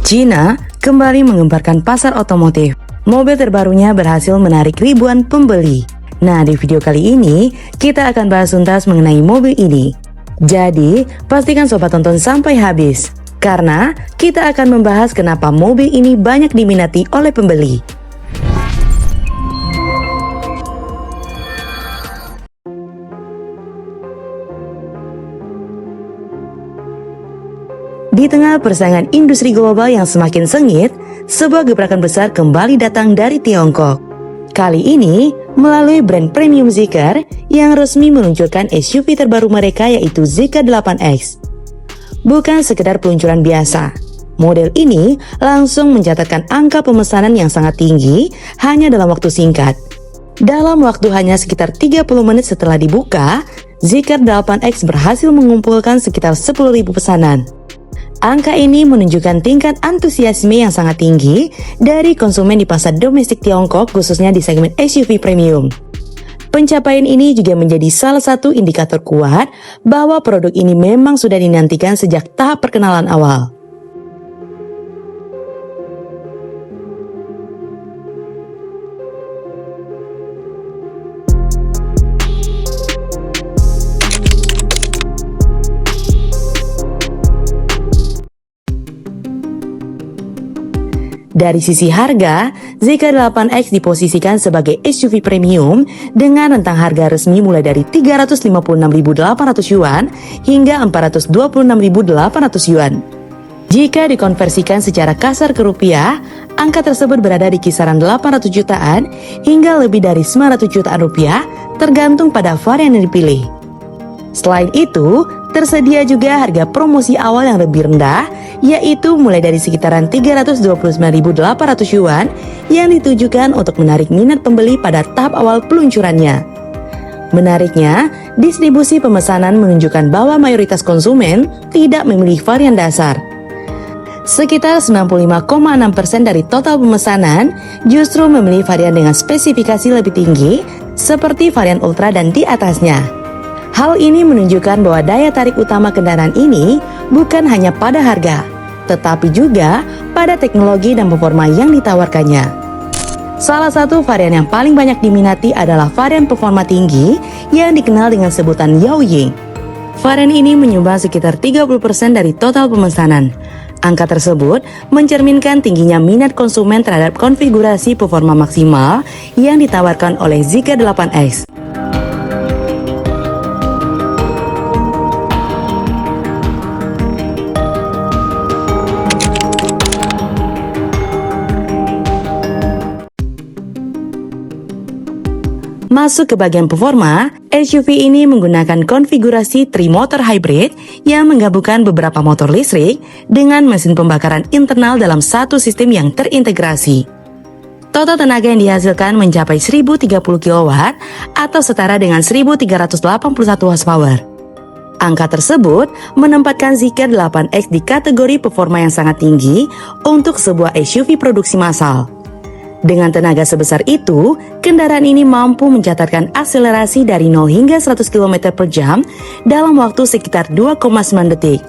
China kembali mengembarkan pasar otomotif. Mobil terbarunya berhasil menarik ribuan pembeli. Nah, di video kali ini kita akan bahas tuntas mengenai mobil ini. Jadi, pastikan sobat tonton sampai habis. Karena kita akan membahas kenapa mobil ini banyak diminati oleh pembeli. Di tengah persaingan industri global yang semakin sengit, sebuah gebrakan besar kembali datang dari Tiongkok. Kali ini, melalui brand premium Zeekr yang resmi meluncurkan SUV terbaru mereka yaitu Zeekr 8X. Bukan sekedar peluncuran biasa, model ini langsung mencatatkan angka pemesanan yang sangat tinggi hanya dalam waktu singkat. Dalam waktu hanya sekitar 30 menit setelah dibuka, Zeekr 8X berhasil mengumpulkan sekitar 10.000 pesanan. Angka ini menunjukkan tingkat antusiasme yang sangat tinggi dari konsumen di pasar domestik Tiongkok, khususnya di segmen SUV premium. Pencapaian ini juga menjadi salah satu indikator kuat bahwa produk ini memang sudah dinantikan sejak tahap perkenalan awal. Dari sisi harga, Zeekr 8X diposisikan sebagai SUV premium dengan rentang harga resmi mulai dari 356.800 yuan hingga 426.800 yuan. Jika dikonversikan secara kasar ke rupiah, angka tersebut berada di kisaran 800 jutaan hingga lebih dari 900 jutaan rupiah tergantung pada varian yang dipilih. Selain itu, tersedia juga harga promosi awal yang lebih rendah, yaitu mulai dari sekitaran 329.800 yuan yang ditujukan untuk menarik minat pembeli pada tahap awal peluncurannya. Menariknya, distribusi pemesanan menunjukkan bahwa mayoritas konsumen tidak memilih varian dasar. Sekitar 95,6% dari total pemesanan justru memilih varian dengan spesifikasi lebih tinggi, seperti varian Ultra dan di atasnya. Hal ini menunjukkan bahwa daya tarik utama kendaraan ini bukan hanya pada harga, tetapi juga pada teknologi dan performa yang ditawarkannya. Salah satu varian yang paling banyak diminati adalah varian performa tinggi yang dikenal dengan sebutan Yaoying. Varian ini menyumbang sekitar 30% dari total pemesanan. Angka tersebut mencerminkan tingginya minat konsumen terhadap konfigurasi performa maksimal yang ditawarkan oleh Zeekr 8X. Masuk ke bagian performa, SUV ini menggunakan konfigurasi tri-motor hybrid yang menggabungkan beberapa motor listrik dengan mesin pembakaran internal dalam satu sistem yang terintegrasi. Total tenaga yang dihasilkan mencapai 1030 kW atau setara dengan 1381 horsepower. Angka tersebut menempatkan Zeekr 8X di kategori performa yang sangat tinggi untuk sebuah SUV produksi massal. Dengan tenaga sebesar itu, kendaraan ini mampu mencatatkan akselerasi dari 0 hingga 100 km per jam dalam waktu sekitar 2,9 detik.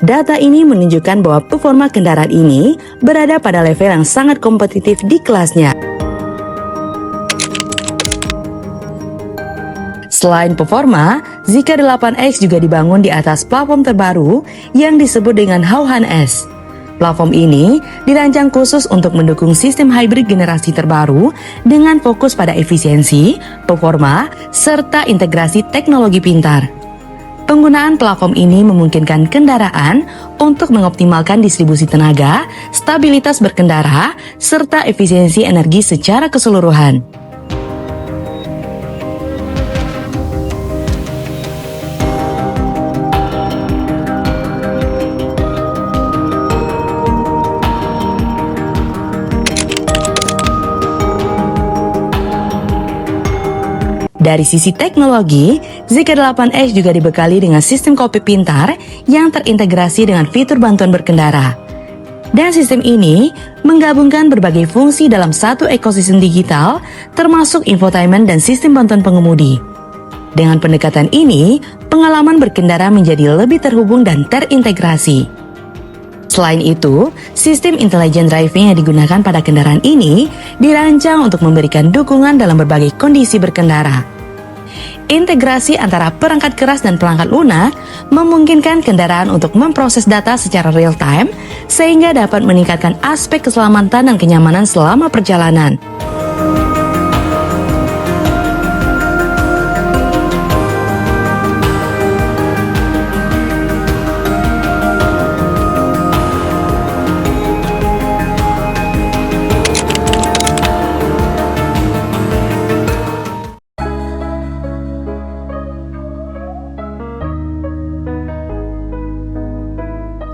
Data ini menunjukkan bahwa performa kendaraan ini berada pada level yang sangat kompetitif di kelasnya. Selain performa, Zeekr 8X juga dibangun di atas platform terbaru yang disebut dengan Hauhan S. Platform ini dirancang khusus untuk mendukung sistem hybrid generasi terbaru dengan fokus pada efisiensi, performa, serta integrasi teknologi pintar. Penggunaan platform ini memungkinkan kendaraan untuk mengoptimalkan distribusi tenaga, stabilitas berkendara, serta efisiensi energi secara keseluruhan. Dari sisi teknologi, Zeekr 8X juga dibekali dengan sistem kokpit pintar yang terintegrasi dengan fitur bantuan berkendara. Dan sistem ini menggabungkan berbagai fungsi dalam satu ekosistem digital, termasuk infotainment dan sistem bantuan pengemudi. Dengan pendekatan ini, pengalaman berkendara menjadi lebih terhubung dan terintegrasi. Selain itu, sistem intelligent driving yang digunakan pada kendaraan ini dirancang untuk memberikan dukungan dalam berbagai kondisi berkendara. Integrasi antara perangkat keras dan perangkat lunak memungkinkan kendaraan untuk memproses data secara real time sehingga dapat meningkatkan aspek keselamatan dan kenyamanan selama perjalanan.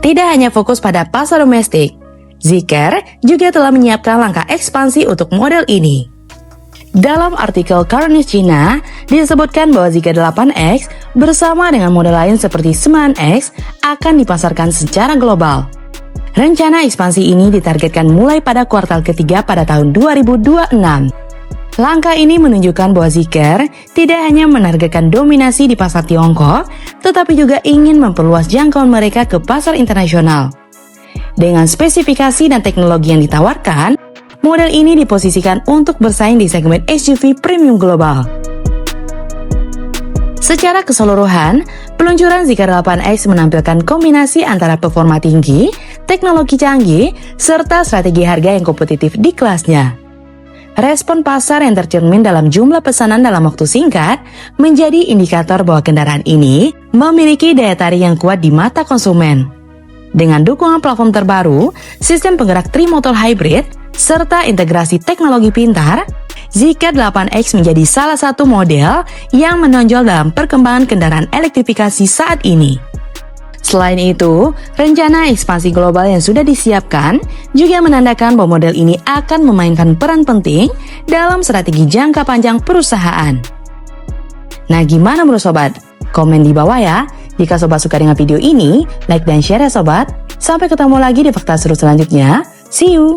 Tidak hanya fokus pada pasar domestik, Zeekr juga telah menyiapkan langkah ekspansi untuk model ini. Dalam artikel Car News China, disebutkan bahwa Zeekr 8X bersama dengan model lain seperti 9X akan dipasarkan secara global. Rencana ekspansi ini ditargetkan mulai pada kuartal ketiga pada tahun 2026. Langkah ini menunjukkan bahwa Zeekr tidak hanya menargetkan dominasi di pasar Tiongkok, tetapi juga ingin memperluas jangkauan mereka ke pasar internasional. Dengan spesifikasi dan teknologi yang ditawarkan, model ini diposisikan untuk bersaing di segmen SUV premium global. Secara keseluruhan, peluncuran Zeekr 8X menampilkan kombinasi antara performa tinggi, teknologi canggih, serta strategi harga yang kompetitif di kelasnya. Respon pasar yang tercermin dalam jumlah pesanan dalam waktu singkat menjadi indikator bahwa kendaraan ini memiliki daya tarik yang kuat di mata konsumen. Dengan dukungan platform terbaru, sistem penggerak trimotor hybrid, serta integrasi teknologi pintar, Zeekr 8X menjadi salah satu model yang menonjol dalam perkembangan kendaraan elektrifikasi saat ini. Selain itu, rencana ekspansi global yang sudah disiapkan juga menandakan bahwa model ini akan memainkan peran penting dalam strategi jangka panjang perusahaan. Nah, gimana menurut sobat? Komen di bawah ya. Jika sobat suka dengan video ini, like dan share ya sobat. Sampai ketemu lagi di fakta seru selanjutnya. See you!